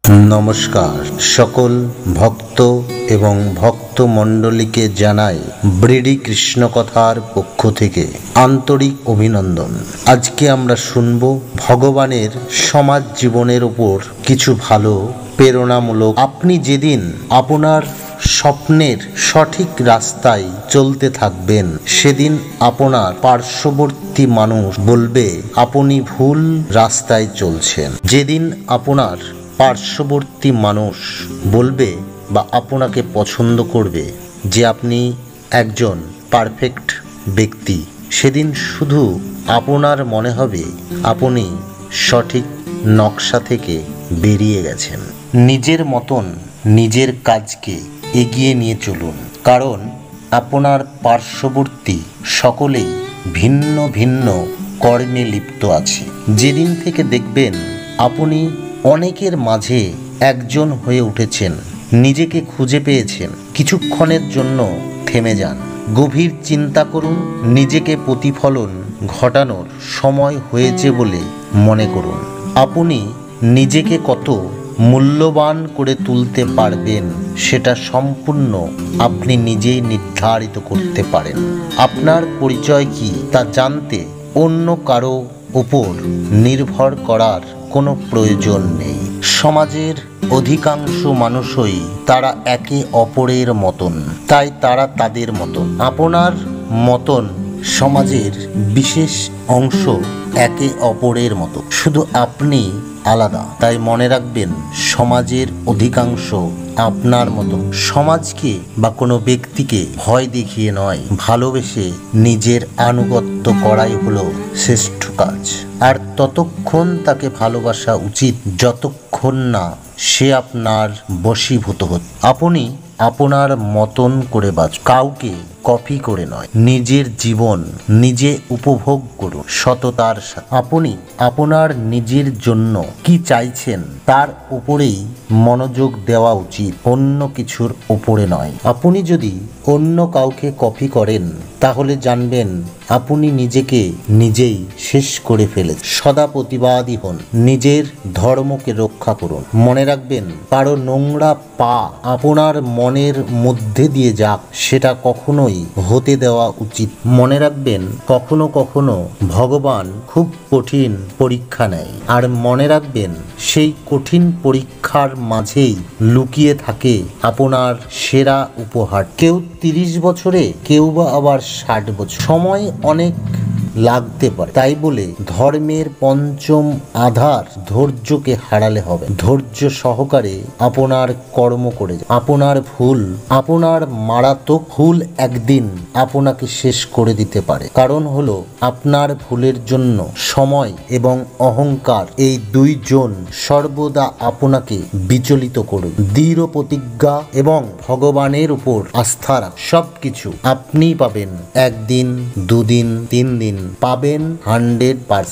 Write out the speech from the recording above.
নমস্কার সকল ভক্ত এবং ভক্তমণ্ডলীকে জানাই ব্রিডি কৃষ্ণ কথার পক্ষ থেকে আন্তরিক অভিনন্দন। আজকে আমরা শুনব ভগবানের সমাজ জীবনের উপর কিছু ভালো প্রেরণামূলক। আপনি যেদিন আপনার স্বপ্নের সঠিক রাস্তায় চলতে থাকবেন, সেদিন আপনার পার্শ্ববর্তী মানুষ বলবে আপনি ভুল রাস্তায় চলছেন। যেদিন আপনার পার্শ্ববর্তী মানুষ বলবে বা আপনাকে পছন্দ করবে যে আপনি একজন পারফেক্ট ব্যক্তি, সেদিন শুধু আপনার মনে হবে আপনি সঠিক নকশা থেকে বেরিয়ে গেছেন। নিজের মতন নিজের কাজকে এগিয়ে নিয়ে চলুন, কারণ আপনার পার্শ্ববর্তী সকলেই ভিন্ন ভিন্ন কর্মে লিপ্ত আছে। যেদিন থেকে দেখবেন আপনি অনেকের মাঝে একজন হয়ে উঠেছেন, নিজেকে খুঁজে পেয়েছেন, কিছুক্ষণের জন্য থেমে যান, গভীর চিন্তা করুন। নিজেকে প্রতিফলন ঘটানোর সময় হয়েছে বলে মনে করুন। আপনি নিজেকে কত মূল্যবান করে তুলতে পারবেন সেটা সম্পূর্ণ আপনি নিজেই নির্ধারিত করতে পারেন। আপনার পরিচয় কি তা জানতে অন্য কারো উপর নির্ভর করার কোনো প্রয়োজন নেই। সমাজের অধিকাংশ মানুষই তারা একে অপরের মতন, তাই তারা তাদের মতন। আপনার মতন সমাজের বিশেষ অংশ একে অপরের মতো, শুধু আপনি আলাদা। তাই মনে রাখবেন, সমাজের অধিকাংশ আপনার মতো। সমাজকে বা কোনো ব্যক্তিকে ভয় দেখিয়ে নয়, ভালোবেসে নিজের আনুগত্য করাই হলো শ্রেষ্ঠ কাজ। আর ততক্ষণ তাকে ভালোবাসা উচিত যতক্ষণ না সে আপনার বশীভূত হচ্ছে। আপনি আপনার মতন করে বাঁচুন, কাউকে কপি করে নয়। নিজের জীবন নিজে উপভোগ করুন সততার সাথে। আপনি আপনার নিজের জন্য কি চাইছেন তার উপরেই মনোযোগ দেওয়া উচিত, অন্য কিছুর উপরে নয়। আপনি যদি অন্য কাউকে কপি করেন তাহলে জানবেন আপনি নিজেকে নিজেই শেষ করে ফেলেছেন। সদা প্রতিবাদী হন, নিজের ধর্মকে রক্ষা করুন। মনে রাখবেন, কারো নোংরা পা আপনার মনের মধ্যে দিয়ে যাক, সেটা কখনোই হতে দেওয়া উচিত। মনে রাখবেন, কখনো কখনো ভগবান খুব কঠিন পরীক্ষা নেয়, আর মনে রাখবেন সেই কঠিন পরীক্ষার মাঝেই লুকিয়ে থাকে আপনার সেরা উপহার। কেউ 30 বছরে, কেউ বা আবার 60 বছর। সময় অনেক লাগতে পারে, তাই বলে ধর্মের পঞ্চম আধার ধৈর্যকে হারালে হবে। ধৈর্য সহকারে আপনার কর্ম করে যান। আপনার ভুল, আপনার মারাত্মক ভুল একদিন আপনাকে শেষ করে দিতে পারে। কারণ হলো আপনার ভুলের জন্য সময় এবং অহংকার, এই দুইজন সর্বদা আপনাকে বিচলিত করুন। দৃঢ় প্রতিজ্ঞা এবং ভগবানের উপর আস্থা রাখ, সবকিছু আপনি পাবেন। একদিন, দুদিন, 3 দিন পাবেন 100%।